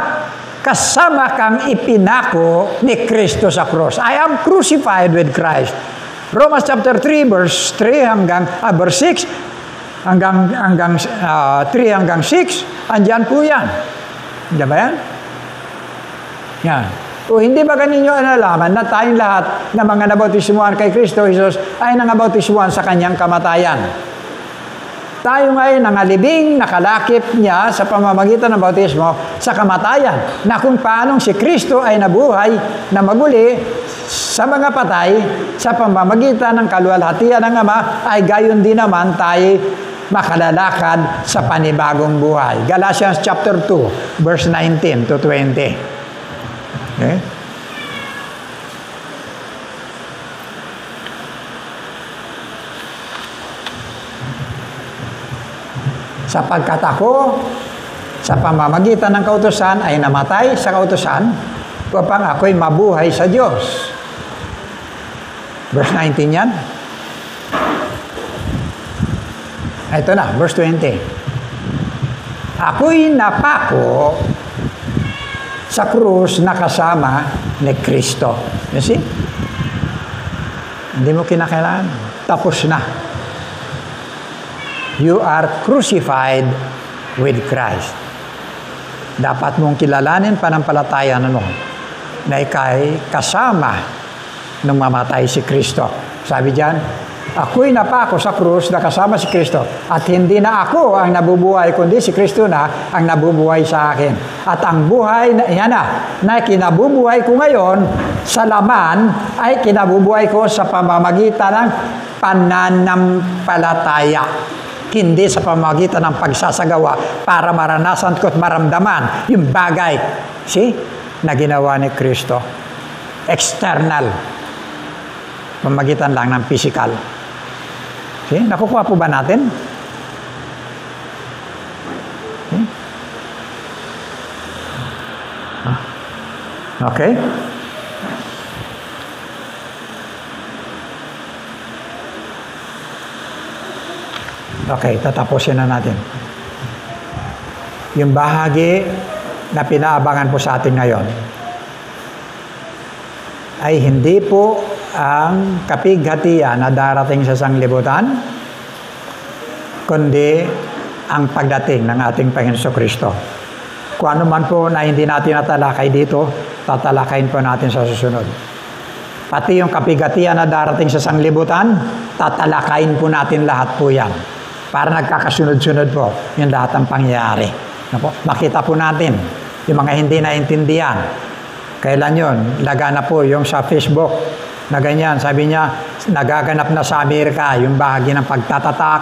kasama kang ipinako ni Kristo sa cross. I am crucified with Christ. Romans chapter 3 verse 3 hanggang verse 6 hanggang 3 hanggang 6. Andiyan po yan. Hindi ba yan? Yan. O hindi ba ganinyo nalaman na tayong lahat na mga nabautismuhan kay Kristo Jesus ay nangabautismuhan sa kanyang kamatayan? Tayo ngayon nangalibing, nakalakip niya sa pamamagitan ng bautismo sa kamatayan, na kung paanong si Kristo ay nabuhay na maguli sa mga patay sa pamamagitan ng kaluwalhatian ng Ama, ay gayon din naman tayo makalalakad sa panibagong buhay. Galatians chapter 2, verse 19 to 20. Okay? Sapagkat ako, sa pamamagitan ng kautusan, ay namatay sa kautusan, upang ako'y mabuhay sa Diyos. Verse 19 yan. Ito na, verse 20. Ako'y napako sa krus na kasama ni Kristo. You see? Hindi mo kinakailangan. Tapos na. You are crucified with Christ. dapat mong kilalanin pananampalataya mo na ikay kasama nung mamatay si Kristo. Sabi diyan, ako'y napako sa krus na kasama si Kristo at hindi na ako ang nabubuhay kundi si Kristo na ang nabubuhay sa akin. At ang buhay na kinabubuhay ko ngayon sa laman ay kinabubuhay ko sa pamamagitan ng pananampalataya. Hindi sa pamamagitan ng pagsasagawa para maranasan ko at maramdaman yung bagay na ginawa ni Kristo. External. Pamamagitan lang ng physical. Nakukuha po ba natin? Okay? Okay, tatapusin na natin. Yung bahagi na pinaabangan po sa atin ngayon ay hindi po ang kapighatian na darating sa sanglibutan, kundi ang pagdating ng ating Panginoon Kristo. Kung ano man po na hindi natin natalakay dito, tatalakayin po natin sa susunod. Pati yung kapighatian na darating sa sanglibutan, tatalakayin po natin lahat po yan. Para nagkakasunod-sunod po yung lahat ng pangyayari. Makita po natin yung mga hindi naintindihan. Kailan yun? Lagana po yung sa Facebook na ganyan. Sabi niya, nagaganap na sa Amerika yung bahagi ng pagtatatak,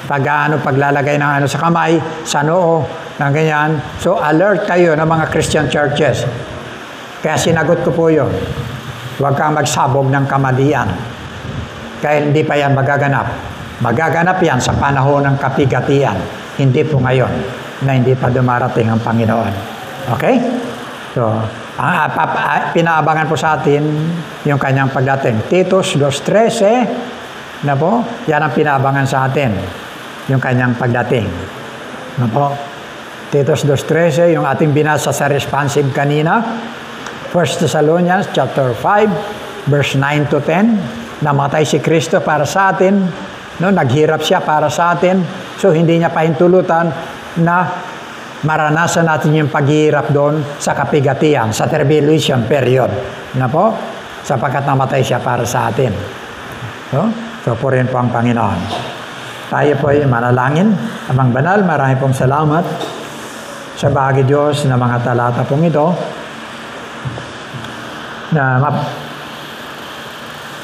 paglalagay ng sa kamay, sa noo, ng ganyan. So, alert kayo ng mga Christian churches. Kaya sinagot ko po yun. Huwag kang magsabog ng kamalian. Kaya hindi pa yan magaganap. Magaganap yan sa panahon ng kapighatian. Hindi po ngayon na hindi pa dumarating ang Panginoon. Okay? So, pinaabangan po sa atin yung kanyang pagdating. Titus 2:13, na po, yan ang pinaabangan sa atin, yung kanyang pagdating. Na po, Titus 2:13, yung ating binasa sa responsive kanina. 1 Thessalonians chapter 5, verse 9 to 10, namatay si Kristo para sa atin, no, naghirap siya para sa atin, so hindi niya pahintulutan na maranasan natin yung paghihirap doon sa kapighatian, sa tribulation period. Na po? Sapagkat namatay siya para sa atin. So purihin po ang Panginoon. Tayo po ay manalangin. Amang banal, marami pong salamat sa bahagi Diyos na mga talata pong ito na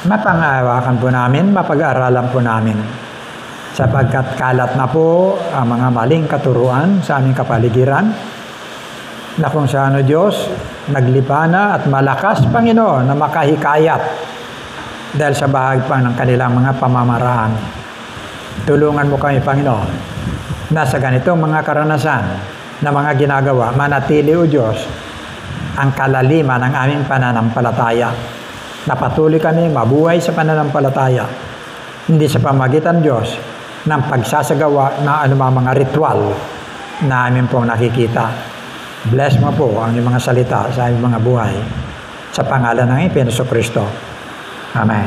mapangawakan po namin, mapag-aralan po namin. Sapagkat kalat na po ang mga maling katuruan sa aming kapaligiran, na kung saan Diyos, naglipana at malakas, Panginoon, na makahikayat dahil sa bahagi pa ng kanilang mga pamamaraan. Tulungan mo kami, Panginoon, na sa ganitong mga karanasan na mga ginagawa, manatili, O Diyos, ang kalaliman ng aming pananampalataya. Napatuloy kami mabuhay sa pananampalataya, hindi sa pamagitan Diyos ng pagsasagawa ng anumang mga ritual na amin pong nakikita. Bless mo po ang iyong mga salita sa aming mga buhay. Sa pangalan ng Panginoon Kristo. Amen.